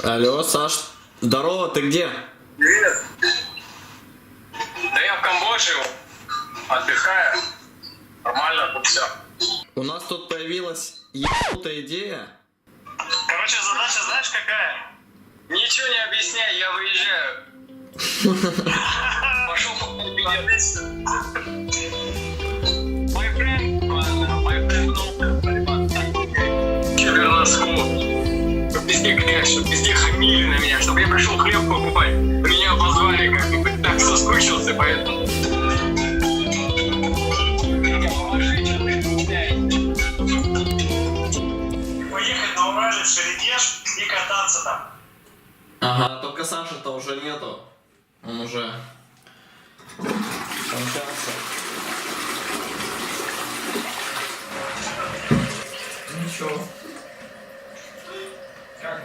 Алло, Саш, здорово, ты где? Привет. Да я в Камбодже отдыхаю. Нормально, тут все. У нас тут появилась ебанутая идея. Короче, задача знаешь какая? Ничего не объясняй, я выезжаю. Пошел покупать билет. Чтобы везде грязь, чтобы везде хамили на меня, чтобы я пришел хлеб покупать. Меня позвали, как бы так соскучился, поэтому... Поехать на Урале в Шерегеш и кататься там. Ага, только Саши-то уже нету. Он уже скончался. Ничего. Как?